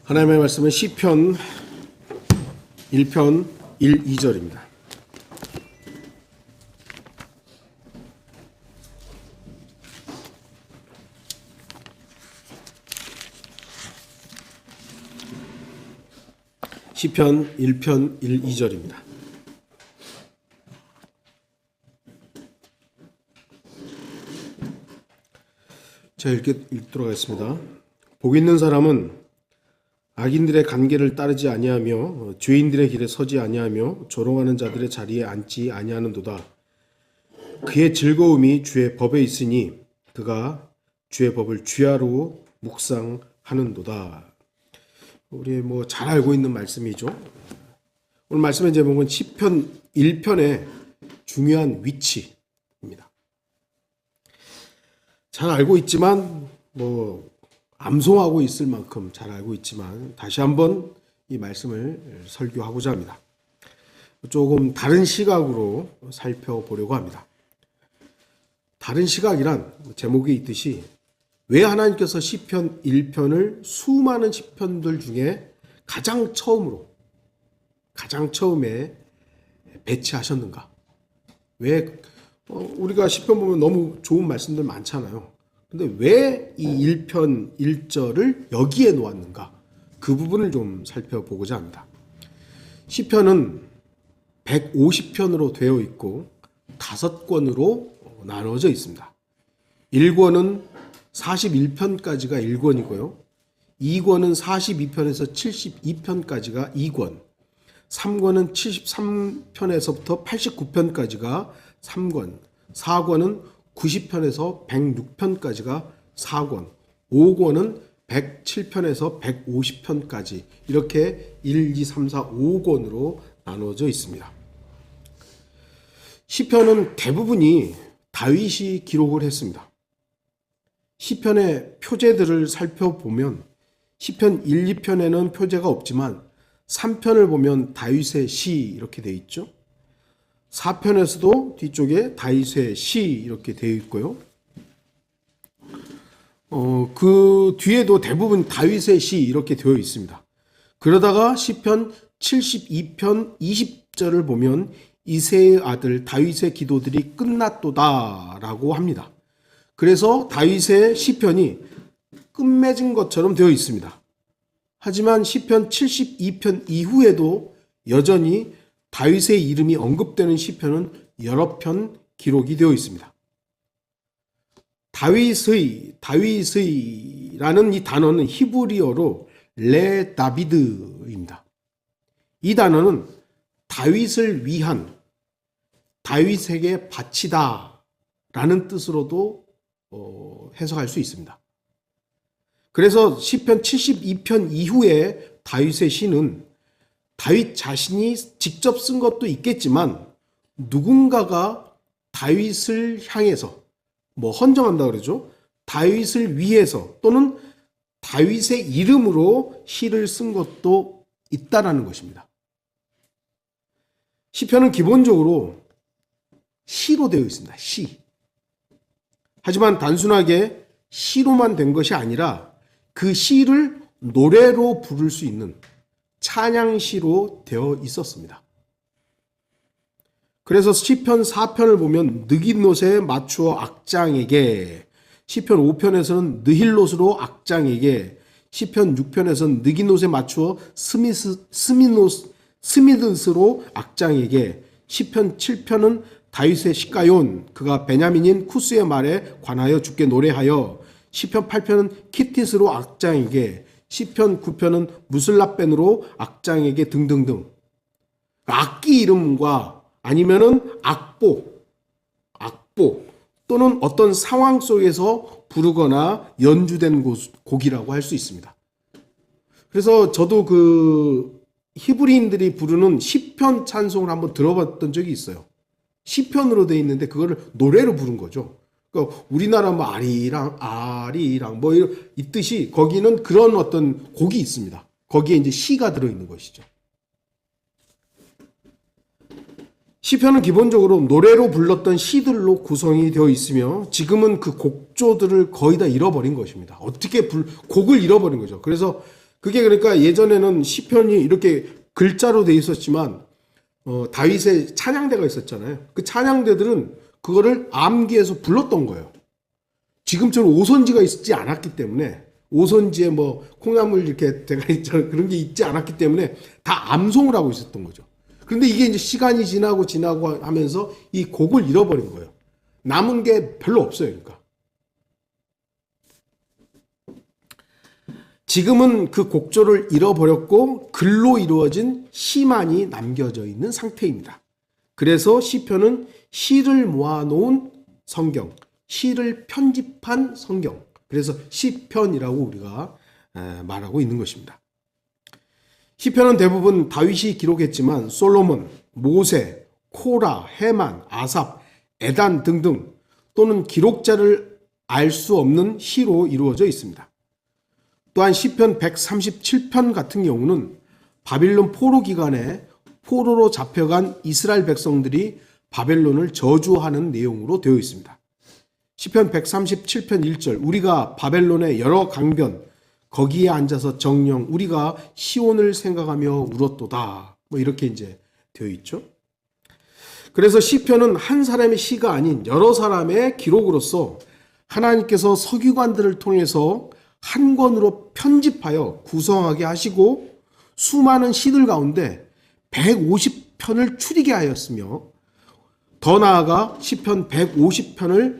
하나님의 말씀은 시편 1편 1, 2절입니다. 시편 1편 1, 2절입니다. 제가 읽도록 하겠습니다. 복 있는 사람은 악인들의 관계를 따르지 아니하며 죄인들의 길에 서지 아니하며 조롱하는 자들의 자리에 앉지 아니하는도다. 그의 즐거움이 주의 법에 있으니 그가 주의 법을 주야로 묵상하는도다. 우리 잘 알고 있는 말씀이죠. 오늘 말씀의 제목은 시편 1편의 중요한 위치입니다. 잘 알고 있지만 암송하고 있을 만큼 잘 알고 있지만 다시 한번 이 말씀을 설교하고자 합니다. 조금 다른 시각으로 살펴보려고 합니다. 다른 시각이란 제목에 있듯이 왜 하나님께서 시편 1편을 수많은 시편들 중에 가장 처음에 배치하셨는가? 왜 우리가 시편 보면 너무 좋은 말씀들 많잖아요. 근데 왜 이 1편 1절을 여기에 놓았는가? 그 부분을 좀 살펴보고자 합니다. 시편은 150편으로 되어 있고 5권으로 나눠져 있습니다. 1권은 41편까지가 1권이고요. 2권은 42편에서 72편까지가 2권, 3권은 73편에서부터 89편까지가 3권, 4권은 90편에서 106편까지가 4권, 5권은 107편에서 150편까지 이렇게 1, 2, 3, 4, 5권으로 나눠져 있습니다. 시편은 대부분이 다윗이 기록을 했습니다. 시편의 표제들을 살펴보면 시편 1, 2편에는 표제가 없지만 3편을 보면 다윗의 시 이렇게 되어 있죠. 4편에서도 뒤쪽에 다윗의 시 이렇게 되어 있고요. 그 뒤에도 대부분 다윗의 시 이렇게 되어 있습니다. 그러다가 시편 72편 20절을 보면 이새의 아들 다윗의 기도들이 끝났도다라고 합니다. 그래서 다윗의 시편이 끝맺은 것처럼 되어 있습니다. 하지만 시편 72편 이후에도 여전히 다윗의 이름이 언급되는 시편은 여러 편 기록이 되어 있습니다. 다윗의라는 이 단어는 히브리어로 레 다비드입니다. 이 단어는 다윗을 위한, 다윗에게 바치다 라는 뜻으로도 해석할 수 있습니다. 그래서 시편 72편 이후에 다윗의 시는 다윗 자신이 직접 쓴 것도 있겠지만 누군가가 다윗을 향해서 헌정한다 그러죠. 다윗을 위해서 또는 다윗의 이름으로 시를 쓴 것도 있다라는 것입니다. 시편은 기본적으로 시로 되어 있습니다. 시. 하지만 단순하게 시로만 된 것이 아니라 그 시를 노래로 부를 수 있는 찬양시로 되어 있었습니다. 그래서 시편 4편을 보면 느깃노에 맞추어 악장에게, 시편 5편에서는 느힐롯으로 악장에게, 시편 6편에서는 느깃노에 맞추어 스미드스로 악장에게, 시편 7편은 다윗의 시가yon, 그가 베냐민인 쿠스의 말에 관하여 주께 노래하여, 시편 8편은 키티스로 악장에게, 시편 9편은 무슬라벤으로 악장에게 등등등. 악기 이름과 아니면은 악보 또는 어떤 상황 속에서 부르거나 연주된 곡이라고 할 수 있습니다. 그래서 저도 그 히브리인들이 부르는 시편 찬송을 한번 들어봤던 적이 있어요. 시편으로 되어 있는데 그거를 노래로 부른 거죠. 그러니까 우리나라 아리랑 있듯이 거기는 그런 어떤 곡이 있습니다. 거기에 이제 시가 들어있는 것이죠. 시편은 기본적으로 노래로 불렀던 시들로 구성이 되어 있으며 지금은 그 곡조들을 거의 다 잃어버린 것입니다. 어떻게 곡을 잃어버린 거죠. 그래서 그게 그러니까 예전에는 시편이 이렇게 글자로 돼 있었지만 다윗의 찬양대가 있었잖아요. 그 찬양대들은 그거를 암기해서 불렀던 거예요. 지금처럼 오선지가 있지 않았기 때문에, 오선지에 뭐 콩나물 이렇게 대가 있잖아요. 그런 게 있지 않았기 때문에 다 암송을 하고 있었던 거죠. 그런데 이게 이제 시간이 지나고 하면서 이 곡을 잃어버린 거예요. 남은 게 별로 없어요. 그러니까 지금은 그 곡조를 잃어버렸고 글로 이루어진 시만이 남겨져 있는 상태입니다. 그래서 시편은 시를 모아놓은 성경, 시를 편집한 성경, 그래서 시편이라고 우리가 말하고 있는 것입니다. 시편은 대부분 다윗이 기록했지만 솔로몬, 모세, 코라, 헤만, 아삽, 에단 등등 또는 기록자를 알 수 없는 시로 이루어져 있습니다. 또한 시편 137편 같은 경우는 바빌론 포로 기간에 포로로 잡혀간 이스라엘 백성들이 바벨론을 저주하는 내용으로 되어 있습니다. 시편 137편 1절 우리가 바벨론의 여러 강변 거기에 앉아서 정령 우리가 시온을 생각하며 울었도다. 뭐 이렇게 이제 되어 있죠. 그래서 시편은 한 사람의 시가 아닌 여러 사람의 기록으로서 하나님께서 서기관들을 통해서 한 권으로 편집하여 구성하게 하시고 수많은 시들 가운데 150편을 추리게 하였으며 더 나아가 시편 150편을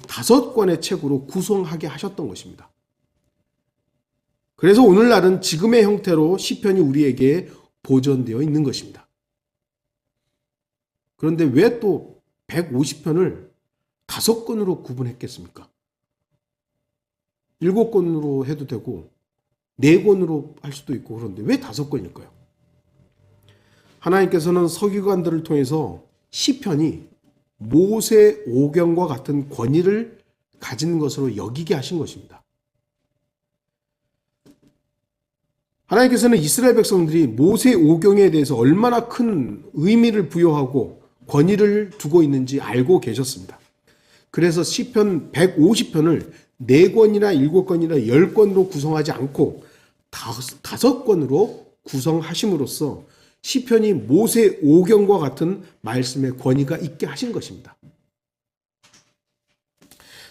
5권의 책으로 구성하게 하셨던 것입니다. 그래서 오늘날은 지금의 형태로 시편이 우리에게 보존되어 있는 것입니다. 그런데 왜 또 150편을 5권으로 구분했겠습니까? 7권으로 해도 되고 4권으로 할 수도 있고 그런데 왜 5권일까요? 하나님께서는 서기관들을 통해서 시편이 모세 오경과 같은 권위를 가진 것으로 여기게 하신 것입니다. 하나님께서는 이스라엘 백성들이 모세 오경에 대해서 얼마나 큰 의미를 부여하고 권위를 두고 있는지 알고 계셨습니다. 그래서 시편 150편을 4권이나 7권이나 10권으로 구성하지 않고 5권으로 구성하심으로써 시편이 모세 오경과 같은 말씀의 권위가 있게 하신 것입니다.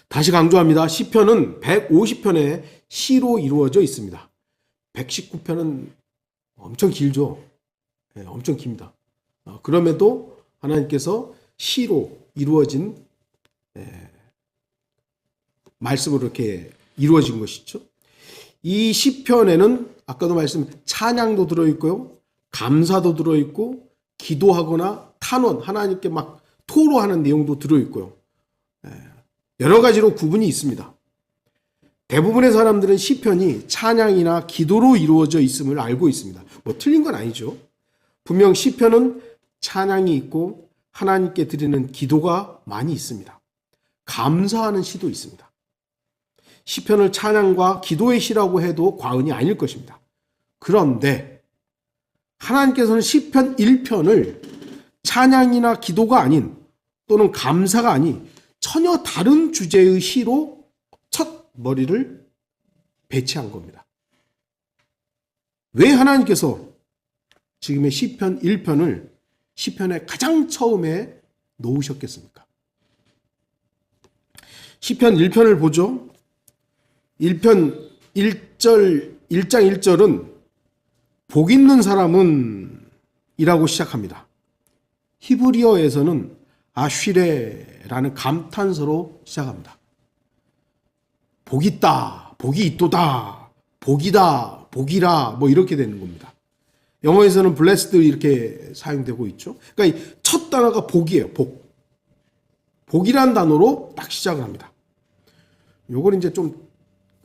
다시 강조합니다. 시편은 150편의 시로 이루어져 있습니다. 119편은 엄청 길죠. 네, 엄청 깁니다. 그럼에도 하나님께서 시로 이루어진 말씀으로 이렇게 이루어진 것이죠. 이 시편에는 아까도 말씀 찬양도 들어있고요. 감사도 들어있고 기도하거나 탄원, 하나님께 막 토로하는 내용도 들어있고요. 여러 가지로 구분이 있습니다. 대부분의 사람들은 시편이 찬양이나 기도로 이루어져 있음을 알고 있습니다. 뭐 틀린 건 아니죠. 분명 시편은 찬양이 있고 하나님께 드리는 기도가 많이 있습니다. 감사하는 시도 있습니다. 시편을 찬양과 기도의 시라고 해도 과언이 아닐 것입니다. 그런데 하나님께서는 시편 1편을 찬양이나 기도가 아닌 또는 감사가 아닌 전혀 다른 주제의 시로 첫 머리를 배치한 겁니다. 왜 하나님께서 지금의 시편 1편을 시편의 가장 처음에 놓으셨겠습니까? 시편 1편을 보죠. 1편 1장 1절은 복 있는 사람은 이라고 시작합니다. 히브리어에서는 아쉬레라는 감탄사로 시작합니다. 복 있다, 복이 있도다, 복이다, 복이라 뭐 이렇게 되는 겁니다. 영어에서는 blessed 이렇게 사용되고 있죠. 그러니까 이 첫 단어가 복이에요. 복. 복이란 단어로 딱 시작을 합니다. 요걸 이제 좀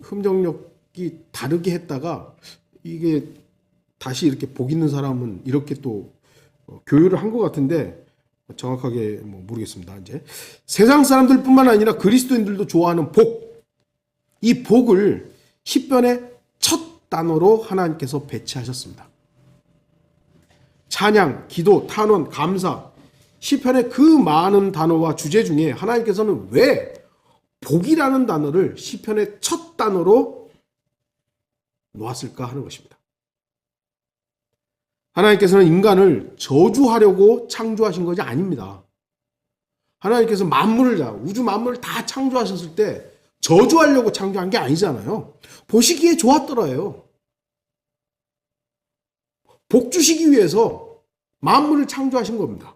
흠정력이 다르게 했다가 이게 다시 이렇게 복 있는 사람은 이렇게 또 교육을 한 것 같은데 정확하게 뭐 모르겠습니다. 이제 세상 사람들뿐만 아니라 그리스도인들도 좋아하는 복, 이 복을 시편의 첫 단어로 하나님께서 배치하셨습니다. 찬양, 기도, 탄원, 감사, 시편의 그 많은 단어와 주제 중에 하나님께서는 왜 복이라는 단어를 시편의 첫 단어로 놓았을까 하는 것입니다. 하나님께서는 인간을 저주하려고 창조하신 것이 아닙니다. 하나님께서 우주 만물을 다 창조하셨을 때 저주하려고 창조한 게 아니잖아요. 보시기에 좋았더라요. 복 주시기 위해서 만물을 창조하신 겁니다.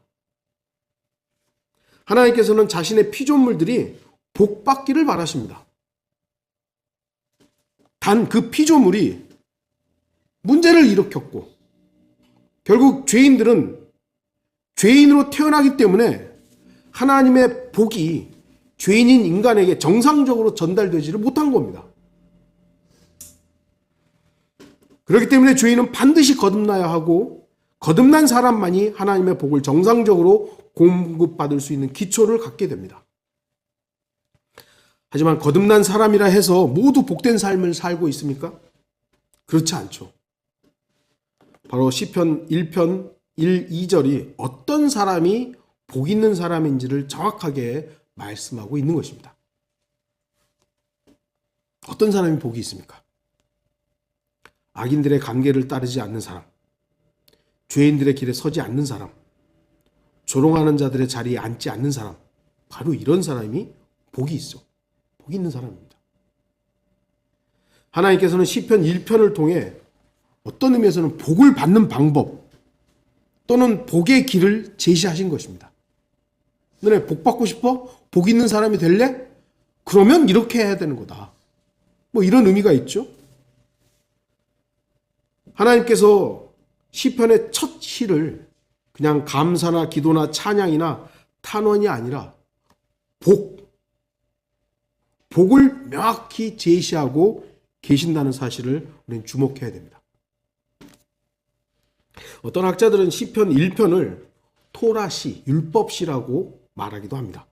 하나님께서는 자신의 피조물들이 복 받기를 바라십니다. 단 그 피조물이 문제를 일으켰고 결국 죄인들은 죄인으로 태어나기 때문에 하나님의 복이 죄인인 인간에게 정상적으로 전달되지를 못한 겁니다. 그렇기 때문에 죄인은 반드시 거듭나야 하고 거듭난 사람만이 하나님의 복을 정상적으로 공급받을 수 있는 기초를 갖게 됩니다. 하지만 거듭난 사람이라 해서 모두 복된 삶을 살고 있습니까? 그렇지 않죠. 바로 시편 1편 1, 2절이 어떤 사람이 복 있는 사람인지를 정확하게 말씀하고 있는 것입니다. 어떤 사람이 복이 있습니까? 악인들의 관계를 따르지 않는 사람, 죄인들의 길에 서지 않는 사람, 조롱하는 자들의 자리에 앉지 않는 사람, 바로 이런 사람이 복이 있어. 복이 있는 사람입니다. 하나님께서는 시편 1편을 통해 어떤 의미에서는 복을 받는 방법 또는 복의 길을 제시하신 것입니다. 너네 복 받고 싶어? 복 있는 사람이 될래? 그러면 이렇게 해야 되는 거다. 뭐 이런 의미가 있죠. 하나님께서 시편의 첫 시를 그냥 감사나 기도나 찬양이나 탄원이 아니라 복을 명확히 제시하고 계신다는 사실을 우리는 주목해야 됩니다. 어떤 학자들은 시편 1편을 토라시, 율법시라고 말하기도 합니다.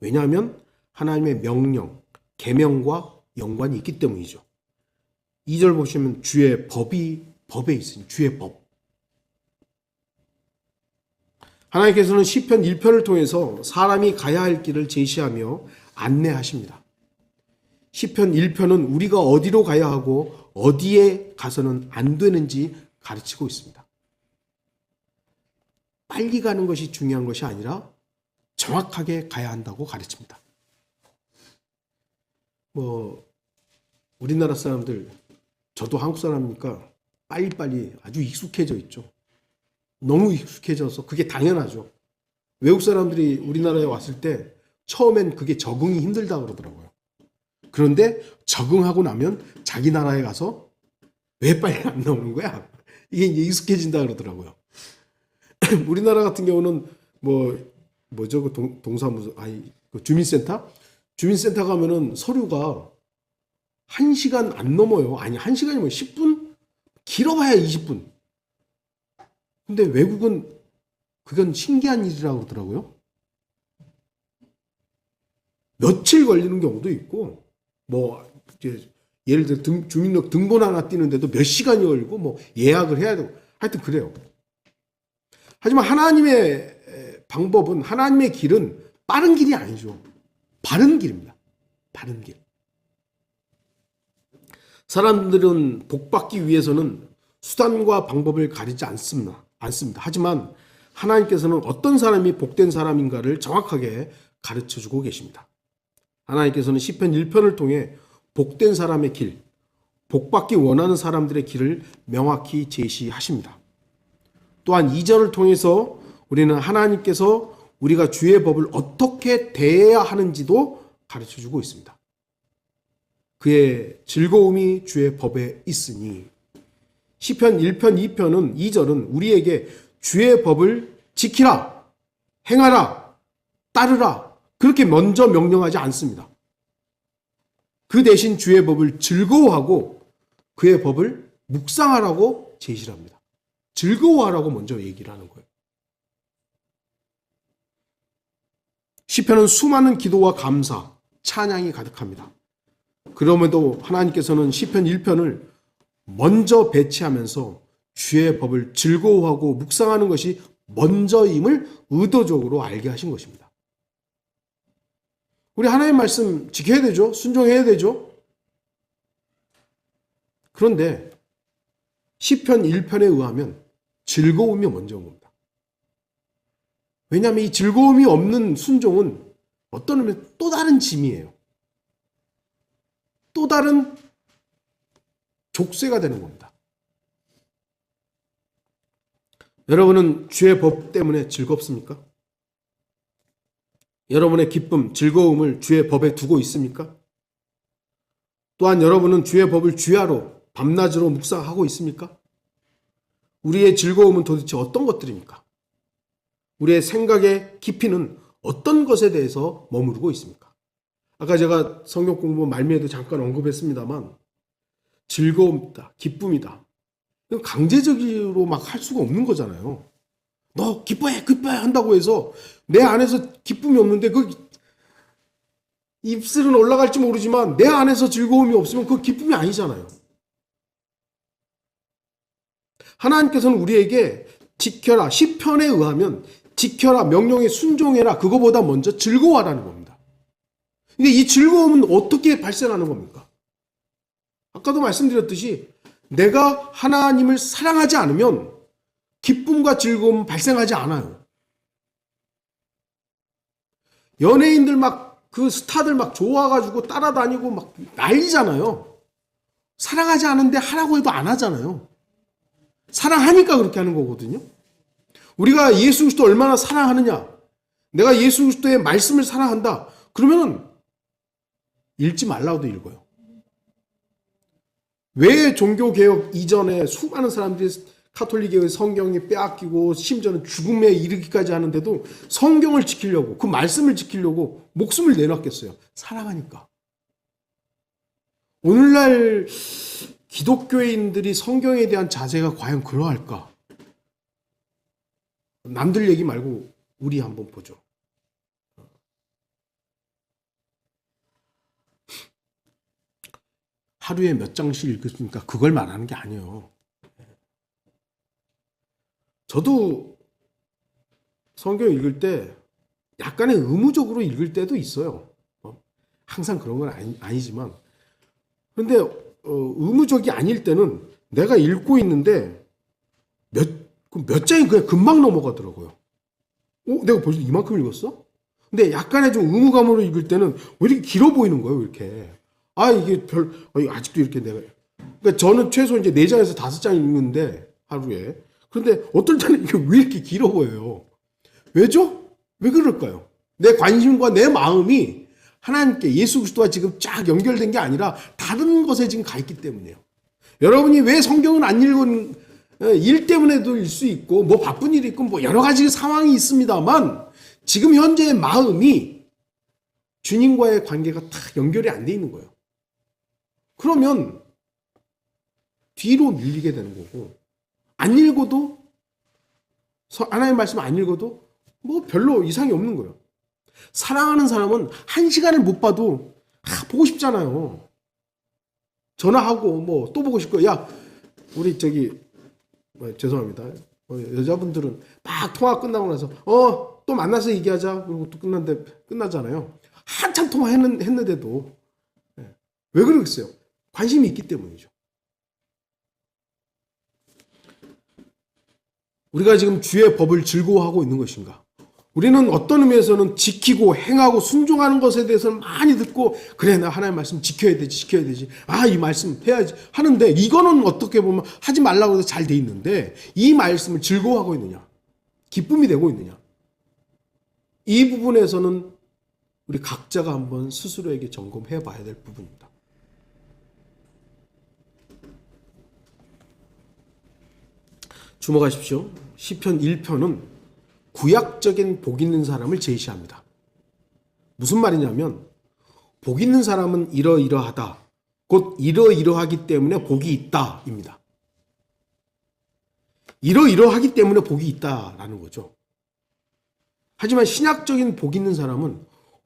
왜냐하면 하나님의 명령, 계명과 연관이 있기 때문이죠. 2절 보시면 주의 법에 있으니 주의 법. 하나님께서는 시편 1편을 통해서 사람이 가야 할 길을 제시하며 안내하십니다. 시편 1편은 우리가 어디로 가야 하고 어디에 가서는 안 되는지 가르치고 있습니다. 빨리 가는 것이 중요한 것이 아니라 정확하게 가야 한다고 가르칩니다. 우리나라 사람들, 저도 한국 사람이니까 빨리빨리 아주 익숙해져 있죠. 너무 익숙해져서 그게 당연하죠. 외국 사람들이 우리나라에 왔을 때 처음엔 그게 적응이 힘들다고 그러더라고요. 그런데 적응하고 나면 자기 나라에 가서 왜 빨리 안 나오는 거야? 이게 이제 익숙해진다 그러더라고요. 우리나라 같은 경우는 뭐죠? 그 동사무소, 그 주민센터? 주민센터 가면은 서류가 1시간 안 넘어요. 아니, 1시간이면 10분? 길어봐야 20분. 근데 외국은 그건 신기한 일이라고 그러더라고요. 며칠 걸리는 경우도 있고, 이제 예를 들어 주민력 등본 하나 띄는데도 몇 시간이 걸리고, 예약을 해야 되고, 하여튼 그래요. 하지만 하나님의 방법은, 하나님의 길은 빠른 길이 아니죠. 바른 길입니다. 바른 길. 사람들은 복받기 위해서는 수단과 방법을 가리지 않습니다. 하지만 하나님께서는 어떤 사람이 복된 사람인가를 정확하게 가르쳐주고 계십니다. 하나님께서는 시편 1편을 통해 복된 사람의 길, 복받기 원하는 사람들의 길을 명확히 제시하십니다. 또한 2절을 통해서 우리는 하나님께서 우리가 주의 법을 어떻게 대해야 하는지도 가르쳐주고 있습니다. 그의 즐거움이 주의 법에 있으니, 시편 1편 2편은 2절은 우리에게 주의 법을 지키라, 행하라, 따르라 그렇게 먼저 명령하지 않습니다. 그 대신 주의 법을 즐거워하고 그의 법을 묵상하라고 제시를 합니다. 즐거워하라고 먼저 얘기를 하는 거예요. 시편은 수많은 기도와 감사, 찬양이 가득합니다. 그럼에도 하나님께서는 시편 1편을 먼저 배치하면서 주의 법을 즐거워하고 묵상하는 것이 먼저임을 의도적으로 알게 하신 것입니다. 우리 하나님 말씀 지켜야 되죠. 순종해야 되죠. 그런데 시편 1편에 의하면 즐거움이 먼저인 겁니다. 왜냐하면 이 즐거움이 없는 순종은 어떤 의미에서 또 다른 짐이에요. 또 다른 족쇄가 되는 겁니다. 여러분은 주의 법 때문에 즐겁습니까? 여러분의 기쁨, 즐거움을 주의 법에 두고 있습니까? 또한 여러분은 주의 법을 주야로 밤낮으로 묵상하고 있습니까? 우리의 즐거움은 도대체 어떤 것들입니까? 우리의 생각의 깊이는 어떤 것에 대해서 머무르고 있습니까? 아까 제가 성경 공부 말미에도 잠깐 언급했습니다만 즐거움이다, 기쁨이다. 이건 강제적으로 막 할 수가 없는 거잖아요. 너 기뻐해, 기뻐해 한다고 해서 내 안에서 기쁨이 없는데 그 입술은 올라갈지 모르지만 내 안에서 즐거움이 없으면 그 기쁨이 아니잖아요. 하나님께서는 우리에게 지켜라, 시편에 의하면 지켜라, 명령에 순종해라, 그거보다 먼저 즐거워하라는 겁니다. 근데 이 즐거움은 어떻게 발생하는 겁니까? 아까도 말씀드렸듯이 내가 하나님을 사랑하지 않으면 기쁨과 즐거움은 발생하지 않아요. 연예인들 막 그 스타들 막 좋아가지고 따라다니고 막 난리잖아요. 사랑하지 않은데 하라고 해도 안 하잖아요. 사랑하니까 그렇게 하는 거거든요. 우리가 예수 그리스도 얼마나 사랑하느냐, 내가 예수 그리스도의 말씀을 사랑한다 그러면 읽지 말라고도 읽어요. 왜 종교개혁 이전에 수많은 사람들이 카톨릭의 성경이 빼앗기고 심지어는 죽음에 이르기까지 하는데도 성경을 지키려고, 그 말씀을 지키려고 목숨을 내놨겠어요? 사랑하니까. 오늘날 기독교인들이 성경에 대한 자세가 과연 그러할까? 남들 얘기 말고 우리 한번 보죠. 하루에 몇 장씩 읽습니까? 그걸 말하는 게 아니에요. 저도 성경 읽을 때 약간의 의무적으로 읽을 때도 있어요. 항상 그런 건 아니지만. 그런데 의무적이 아닐 때는 내가 읽고 있는데 몇 장이 그냥 금방 넘어가더라고요. 내가 벌써 이만큼 읽었어? 근데 약간의 좀 의무감으로 읽을 때는 왜 이렇게 길어 보이는 거예요, 이렇게. 이게 아직도 이렇게 내가. 그러니까 저는 최소 이제 4장에서 5장 읽는데, 하루에. 그런데 어떨 때는 이게 왜 이렇게 길어 보여요? 왜죠? 왜 그럴까요? 내 관심과 내 마음이 하나님께 예수 그리스도와 지금 쫙 연결된 게 아니라 다른 것에 지금 가 있기 때문이에요. 여러분이 왜 성경을 안 읽은 일 때문에도 일 수 있고 뭐 바쁜 일이 있고 뭐 여러 가지 상황이 있습니다만 지금 현재의 마음이 주님과의 관계가 다 연결이 안 돼 있는 거예요. 그러면 뒤로 밀리게 되는 거고, 안 읽어도, 하나님의 말씀 안 읽어도 뭐 별로 이상이 없는 거예요. 사랑하는 사람은 1시간을 못 봐도 보고 싶잖아요. 전화하고 뭐 또 보고 싶고, 야 우리 죄송합니다. 여자분들은 막 통화 끝나고 나서 또 만나서 얘기하자 그리고 또 끝나잖아요. 한참 통화했는데도 왜 그러겠어요? 관심이 있기 때문이죠. 우리가 지금 주의 법을 즐거워하고 있는 것인가? 우리는 어떤 의미에서는 지키고 행하고 순종하는 것에 대해서는 많이 듣고, 그래 나 하나님 말씀 지켜야 되지 이 말씀 해야지 하는데, 이거는 어떻게 보면 하지 말라고 해서 잘 돼 있는데 이 말씀을 즐거워하고 있느냐, 기쁨이 되고 있느냐, 이 부분에서는 우리 각자가 한번 스스로에게 점검해 봐야 될 부분입니다. 주목하십시오. 시편 1편은 구약적인 복 있는 사람을 제시합니다. 무슨 말이냐면, 복 있는 사람은 이러이러하다, 곧 이러이러하기 때문에 복이 있다 입니다. 이러이러하기 때문에 복이 있다라는 거죠. 하지만 신약적인 복 있는 사람은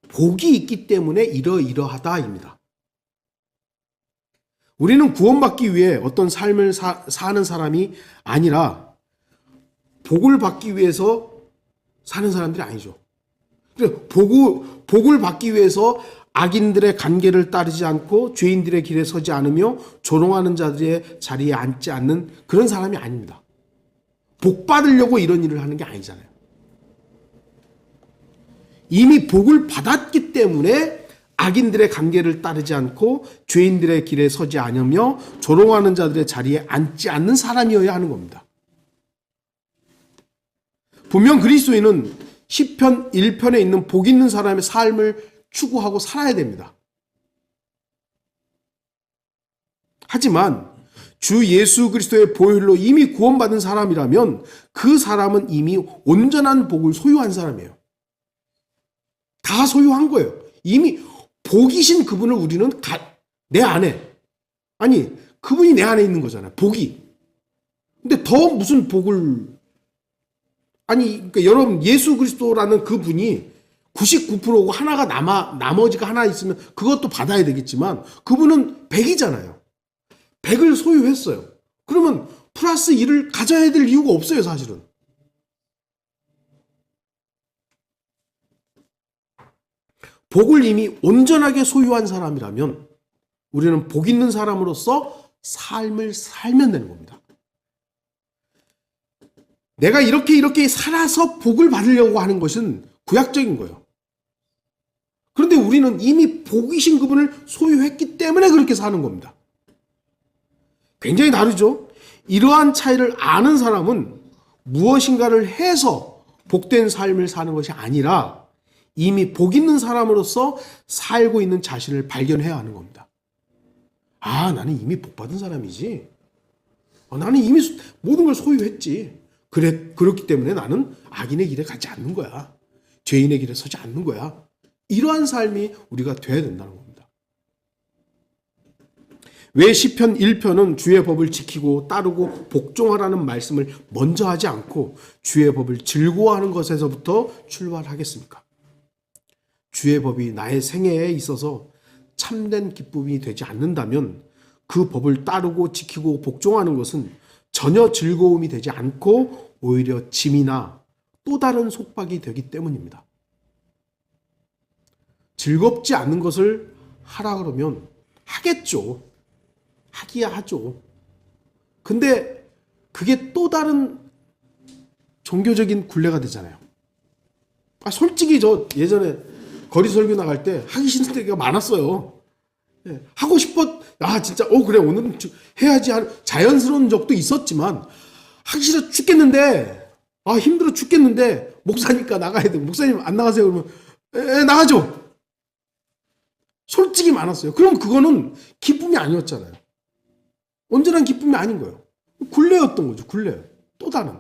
복이 있기 때문에 이러이러하다 입니다. 우리는 구원받기 위해 어떤 삶을 사는 사람이 아니라 복을 받기 위해서 사는 사람들이 아니죠. 복을 받기 위해서 악인들의 관계를 따르지 않고 죄인들의 길에 서지 않으며 조롱하는 자들의 자리에 앉지 않는 그런 사람이 아닙니다. 복 받으려고 이런 일을 하는 게 아니잖아요. 이미 복을 받았기 때문에 악인들의 관계를 따르지 않고 죄인들의 길에 서지 않으며 조롱하는 자들의 자리에 앉지 않는 사람이어야 하는 겁니다. 분명 그리스도인은 시편 1편에 있는 복 있는 사람의 삶을 추구하고 살아야 됩니다. 하지만 주 예수 그리스도의 보혈로 이미 구원받은 사람이라면 그 사람은 이미 온전한 복을 소유한 사람이에요. 다 소유한 거예요. 이미 복이신 그분을 우리는 내 안에, 아니 그분이 내 안에 있는 거잖아요. 복이. 근데 더 무슨 복을, 아니 그러니까 여러분 예수 그리스도라는 그분이 99%고 하나가 나머지가 하나 있으면 그것도 받아야 되겠지만 그분은 100이잖아요. 100을 소유했어요. 그러면 플러스 1을 가져야 될 이유가 없어요, 사실은. 복을 이미 온전하게 소유한 사람이라면 우리는 복 있는 사람으로서 삶을 살면 되는 겁니다. 내가 이렇게 살아서 복을 받으려고 하는 것은 구약적인 거예요. 그런데 우리는 이미 복이신 그분을 소유했기 때문에 그렇게 사는 겁니다. 굉장히 다르죠? 이러한 차이를 아는 사람은 무엇인가를 해서 복된 삶을 사는 것이 아니라 이미 복 있는 사람으로서 살고 있는 자신을 발견해야 하는 겁니다. 아, 나는 이미 복 받은 사람이지. 나는 이미 모든 걸 소유했지. 그렇기 때문에 나는 악인의 길에 가지 않는 거야. 죄인의 길에 서지 않는 거야. 이러한 삶이 우리가 돼야 된다는 겁니다. 왜 시편 1편은 주의 법을 지키고 따르고 복종하라는 말씀을 먼저 하지 않고 주의 법을 즐거워하는 것에서부터 출발하겠습니까? 주의 법이 나의 생애에 있어서 참된 기쁨이 되지 않는다면 그 법을 따르고 지키고 복종하는 것은 전혀 즐거움이 되지 않고 오히려 짐이나 또 다른 속박이 되기 때문입니다. 즐겁지 않는 것을 하라 그러면 하겠죠. 하기야 하죠. 근데 그게 또 다른 종교적인 굴레가 되잖아요. 솔직히 저 예전에 거리 설교 나갈 때 하기 싫은 때가 많았어요. 하고 싶어, 진짜, 그래, 오늘은 해야지 하는 자연스러운 적도 있었지만, 하기 싫어 죽겠는데, 힘들어 죽겠는데, 목사니까 나가야 돼. 목사님 안 나가세요? 그러면, 나가죠. 솔직히 많았어요. 그럼 그거는 기쁨이 아니었잖아요. 온전한 기쁨이 아닌 거예요. 굴레였던 거죠, 굴레. 또 다른.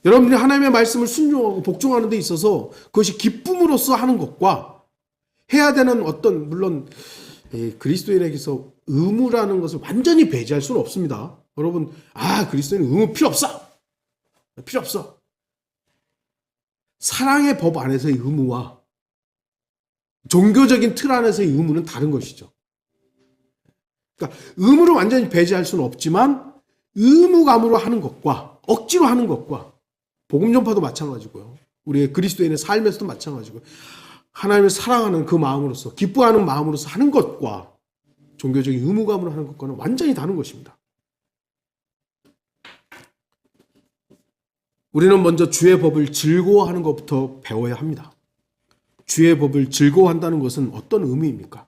여러분들이 하나님의 말씀을 순종하고 복종하는 데 있어서 그것이 기쁨으로써 하는 것과 해야 되는 어떤, 물론 그리스도인에게서 의무라는 것을 완전히 배제할 수는 없습니다. 여러분, 그리스도인은 의무 필요 없어. 필요 없어. 사랑의 법 안에서의 의무와 종교적인 틀 안에서의 의무는 다른 것이죠. 그러니까 의무를 완전히 배제할 수는 없지만 의무감으로 하는 것과 억지로 하는 것과 복음 전파도 마찬가지고요. 우리의 그리스도인의 삶에서도 마찬가지고요. 하나님을 사랑하는 그 마음으로서 기뻐하는 마음으로서 하는 것과 종교적인 의무감으로 하는 것과는 완전히 다른 것입니다. 우리는 먼저 주의 법을 즐거워하는 것부터 배워야 합니다. 주의 법을 즐거워한다는 것은 어떤 의미입니까?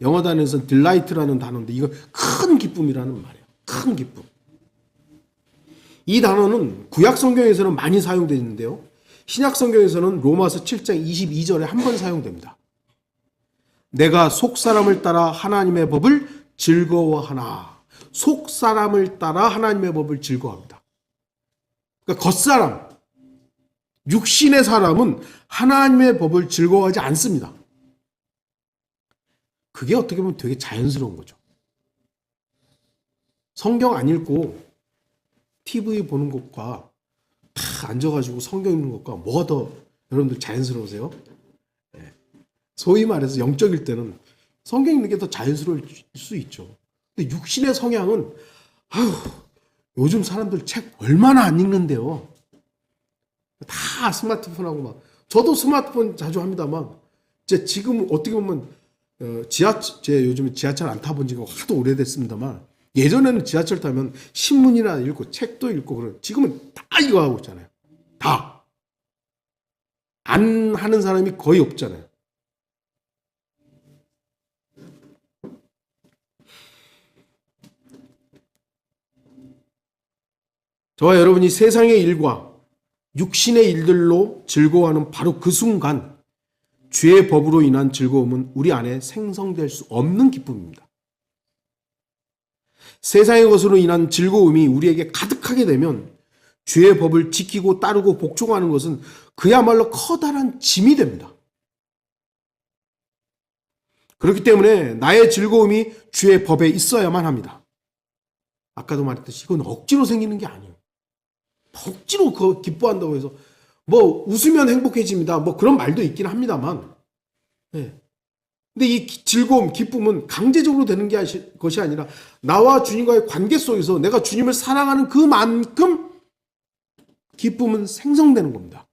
영어 단어에서는 delight라는 단어인데 이거 큰 기쁨이라는 말이에요. 큰 기쁨. 이 단어는 구약 성경에서는 많이 사용되는데요. 신약 성경에서는 로마서 7장 22절에 한 번 사용됩니다. 내가 속사람을 따라 하나님의 법을 즐거워하나. 속사람을 따라 하나님의 법을 즐거워합니다. 그러니까 겉사람, 육신의 사람은 하나님의 법을 즐거워하지 않습니다. 그게 어떻게 보면 되게 자연스러운 거죠. 성경 안 읽고 TV 보는 것과 다 앉아가지고 성경 읽는 것과 뭐가 더 여러분들 자연스러우세요? 소위 말해서 영적일 때는 성경 읽는 게 더 자연스러울 수 있죠. 근데 육신의 성향은 요즘 사람들 책 얼마나 안 읽는데요. 다 스마트폰하고 저도 스마트폰 자주 합니다만 지금 어떻게 보면 제 요즘 지하철 안 타본 지가 하도 오래됐습니다만 예전에는 지하철 타면 신문이나 읽고 책도 읽고 그런 지금은 다 이거 하고 있잖아요. 다. 안 하는 사람이 거의 없잖아요. 저와 여러분이 세상의 일과 육신의 일들로 즐거워하는 바로 그 순간 죄의 법으로 인한 즐거움은 우리 안에 생성될 수 없는 기쁨입니다. 세상의 것으로 인한 즐거움이 우리에게 가득하게 되면 죄의 법을 지키고 따르고 복종하는 것은 그야말로 커다란 짐이 됩니다. 그렇기 때문에 나의 즐거움이 죄의 법에 있어야만 합니다. 아까도 말했듯이 이건 억지로 생기는 게 아니에요. 억지로 그거 기뻐한다고 해서 뭐 웃으면 행복해집니다. 뭐 그런 말도 있긴 합니다만, 네. 근데 이 즐거움, 기쁨은 강제적으로 되는 것이 아니라 나와 주님과의 관계 속에서 내가 주님을 사랑하는 그만큼 기쁨은 생성되는 겁니다.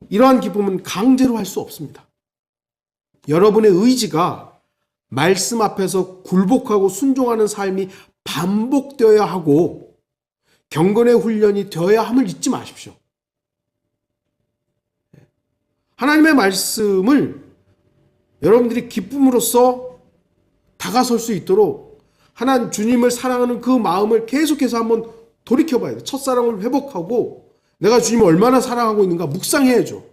이러한 기쁨은 강제로 할 수 없습니다. 여러분의 의지가 말씀 앞에서 굴복하고 순종하는 삶이 반복되어야 하고 경건의 훈련이 되어야 함을 잊지 마십시오. 하나님의 말씀을 여러분들이 기쁨으로써 다가설 수 있도록 하나님 주님을 사랑하는 그 마음을 계속해서 한번 돌이켜봐야 돼요. 첫사랑을 회복하고 내가 주님을 얼마나 사랑하고 있는가 묵상해야죠.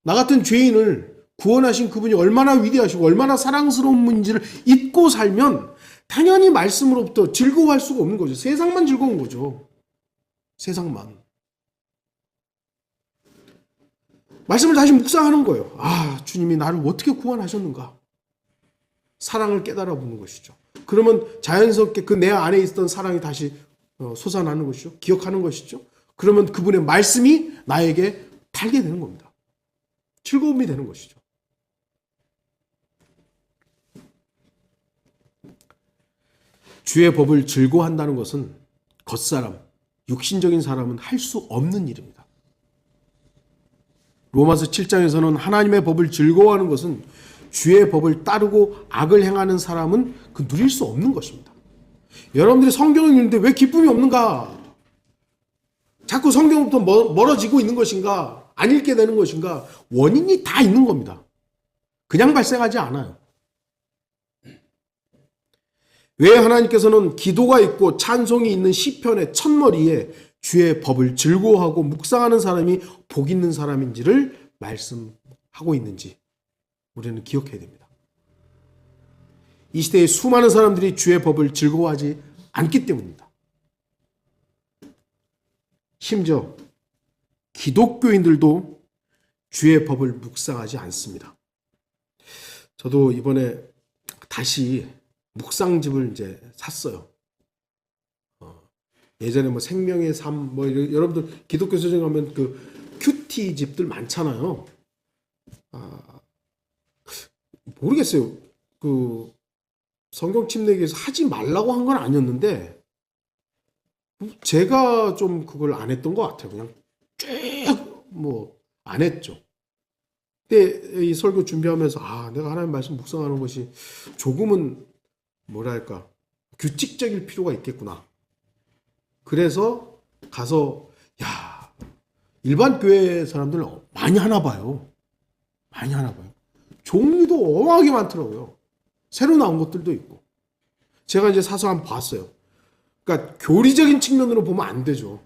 나 같은 죄인을 구원하신 그분이 얼마나 위대하시고 얼마나 사랑스러운 분인지를 잊고 살면 당연히 말씀으로부터 즐거워할 수가 없는 거죠. 세상만 즐거운 거죠. 세상만. 말씀을 다시 묵상하는 거예요. 아, 주님이 나를 어떻게 구원하셨는가? 사랑을 깨달아 보는 것이죠. 그러면 자연스럽게 그 내 안에 있던 사랑이 다시 솟아나는 것이죠. 기억하는 것이죠. 그러면 그분의 말씀이 나에게 달게 되는 겁니다. 즐거움이 되는 것이죠. 주의 법을 즐거워한다는 것은 겉사람, 육신적인 사람은 할 수 없는 일입니다. 로마서 7장에서는 하나님의 법을 즐거워하는 것은 주의 법을 따르고 악을 행하는 사람은 그 누릴 수 없는 것입니다. 여러분들이 성경을 읽는데 왜 기쁨이 없는가? 자꾸 성경부터 멀어지고 있는 것인가? 안 읽게 되는 것인가? 원인이 다 있는 겁니다. 그냥 발생하지 않아요. 왜 하나님께서는 기도가 있고 찬송이 있는 시편의 첫머리에 주의 법을 즐거워하고 묵상하는 사람이 복 있는 사람인지를 말씀하고 있는지 우리는 기억해야 됩니다. 이 시대에 수많은 사람들이 주의 법을 즐거워하지 않기 때문입니다. 심지어 기독교인들도 주의 법을 묵상하지 않습니다. 저도 이번에 다시 묵상집을 이제 샀어요. 예전에 뭐 생명의 삶, 뭐 여러분들 기독교 서점 가면 그 큐티 집들 많잖아요. 모르겠어요. 그 성경 침례기에서 하지 말라고 한 건 아니었는데 제가 좀 그걸 안 했던 것 같아요. 그냥 쭉 뭐 안 했죠. 근데 이 설교 준비하면서 내가 하나님 말씀 묵상하는 것이 조금은 뭐랄까 규칙적일 필요가 있겠구나. 그래서 가서 일반 교회 사람들 많이 하나 봐요. 많이 하나 봐요. 종류도 어마어마하게 많더라고요. 새로 나온 것들도 있고. 제가 이제 사서 한번 봤어요. 그러니까 교리적인 측면으로 보면 안 되죠.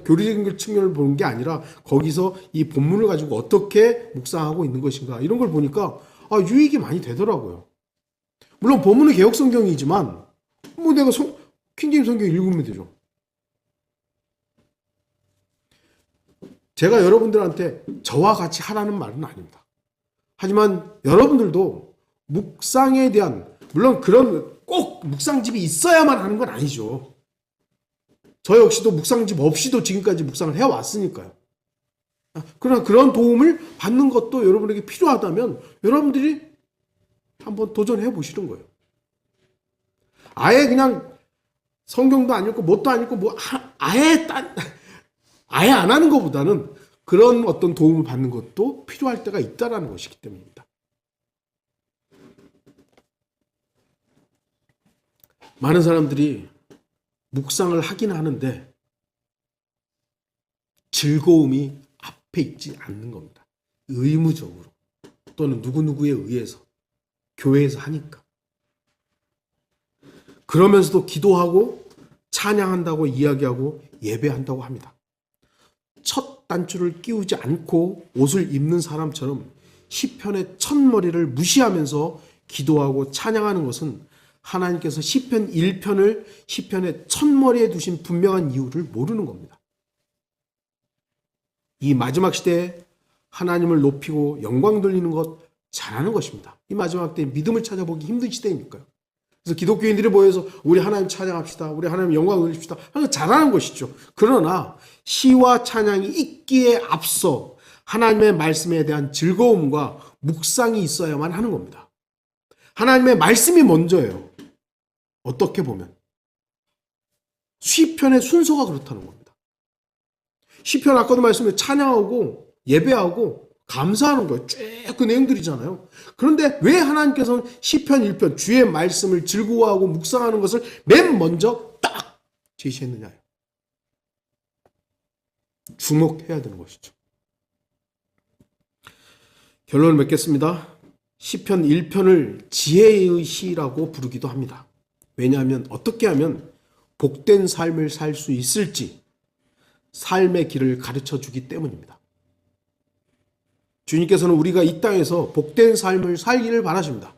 교리적인 측면을 보는 게 아니라 거기서 이 본문을 가지고 어떻게 묵상하고 있는 것인가 이런 걸 보니까 유익이 많이 되더라고요. 물론 본문은 개혁 성경이지만 뭐 내가 킹제임스 성경 읽으면 되죠. 제가 여러분들한테 저와 같이 하라는 말은 아닙니다. 하지만 여러분들도 묵상에 대한 물론 그런 꼭 묵상집이 있어야만 하는 건 아니죠. 저 역시도 묵상집 없이도 지금까지 묵상을 해왔으니까요. 그러나 그런 도움을 받는 것도 여러분에게 필요하다면 여러분들이 한번 도전해 보시는 거예요. 아예 그냥 성경도 안 읽고 뭣도 안 읽고 아예 안 하는 것보다는 그런 어떤 도움을 받는 것도 필요할 때가 있다라는 것이기 때문입니다. 많은 사람들이 묵상을 하긴 하는데 즐거움이 앞에 있지 않는 겁니다. 의무적으로 또는 누구누구에 의해서 교회에서 하니까. 그러면서도 기도하고 찬양한다고 이야기하고 예배한다고 합니다. 첫 단추를 끼우지 않고 옷을 입는 사람처럼 시편의 첫머리를 무시하면서 기도하고 찬양하는 것은 하나님께서 시편 1편을 시편의 첫머리에 두신 분명한 이유를 모르는 겁니다. 이 마지막 시대에 하나님을 높이고 영광 돌리는 것 잘하는 것입니다. 이 마지막 때에 믿음을 찾아보기 힘든 시대이니까요. 그래서 기독교인들이 모여서 우리 하나님 찬양합시다. 우리 하나님 영광 돌립시다. 하는 잘하는 것이죠. 그러나 시와 찬양이 있기에 앞서 하나님의 말씀에 대한 즐거움과 묵상이 있어야만 하는 겁니다. 하나님의 말씀이 먼저예요. 어떻게 보면 시편의 순서가 그렇다는 겁니다. 시편 아까도 말씀드린 찬양하고 예배하고 감사하는 거예요. 쭉 그 내용들이잖아요. 그런데 왜 하나님께서는 시편 1편 주의 말씀을 즐거워하고 묵상하는 것을 맨 먼저 딱 제시했느냐요. 주목해야 되는 것이죠. 결론을 맺겠습니다. 시편 1편을 지혜의 시라고 부르기도 합니다. 왜냐하면 어떻게 하면 복된 삶을 살 수 있을지 삶의 길을 가르쳐 주기 때문입니다. 주님께서는 우리가 이 땅에서 복된 삶을 살기를 바라십니다.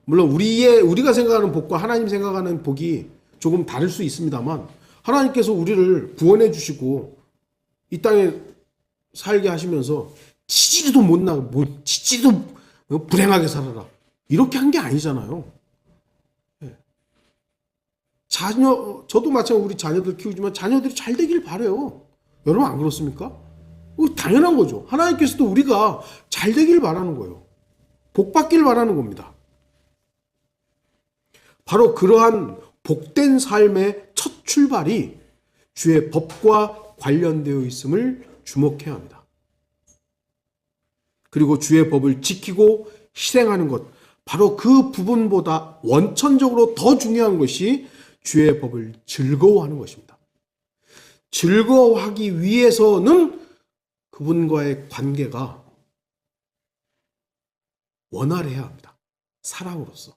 물론 우리가 생각하는 복과 하나님 생각하는 복이 조금 다를 수 있습니다만 하나님께서 우리를 구원해 주시고 이 땅에 살게 하시면서 치지도 못나고 치지도 불행하게 살아라 이렇게 한 게 아니잖아요. 저도 마찬가지로 우리 자녀들 키우지만 자녀들이 잘 되길 바라요. 여러분 안 그렇습니까? 당연한 거죠. 하나님께서도 우리가 잘 되길 바라는 거예요. 복 받길 바라는 겁니다. 바로 그러한 복된 삶의 첫 출발이 주의 법과 관련되어 있음을 주목해야 합니다. 그리고 주의 법을 지키고 실행하는 것, 바로 그 부분보다 원천적으로 더 중요한 것이 주의 법을 즐거워하는 것입니다. 즐거워하기 위해서는 그분과의 관계가 원활해야 합니다. 사랑으로서.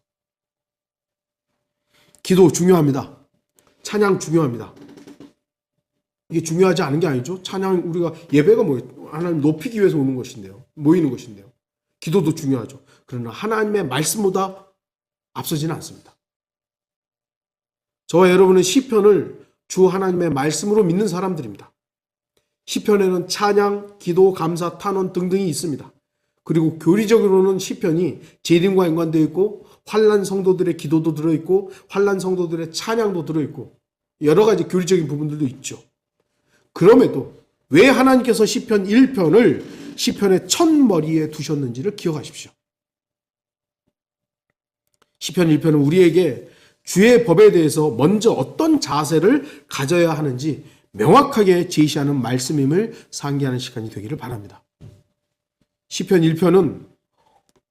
기도 중요합니다. 찬양 중요합니다. 이게 중요하지 않은 게 아니죠. 찬양 우리가 예배가 하나님 높이기 위해서 오는 것인데요. 모이는 것인데요. 기도도 중요하죠. 그러나 하나님의 말씀보다 앞서지는 않습니다. 저와 여러분은 시편을 주 하나님의 말씀으로 믿는 사람들입니다. 시편에는 찬양, 기도, 감사, 탄원 등등이 있습니다. 그리고 교리적으로는 시편이 재림과 연관되어 있고 환난 성도들의 기도도 들어있고 환난 성도들의 찬양도 들어있고 여러 가지 교리적인 부분들도 있죠. 그럼에도 왜 하나님께서 시편 1편을 시편의 첫머리에 두셨는지를 기억하십시오. 시편 1편은 우리에게 주의 법에 대해서 먼저 어떤 자세를 가져야 하는지 명확하게 제시하는 말씀임을 상기하는 시간이 되기를 바랍니다. 시편 1편은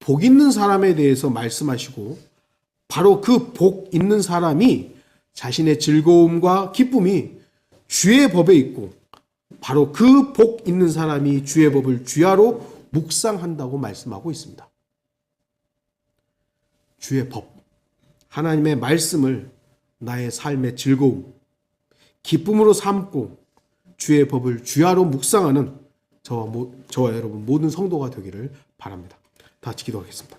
복 있는 사람에 대해서 말씀하시고 바로 그 복 있는 사람이 자신의 즐거움과 기쁨이 주의 법에 있고 바로 그 복 있는 사람이 주의 법을 주야로 묵상한다고 말씀하고 있습니다. 주의 법, 하나님의 말씀을 나의 삶의 즐거움, 기쁨으로 삼고 주의 법을 주야로 묵상하는 저와 여러분 모든 성도가 되기를 바랍니다. 다 같이 기도하겠습니다.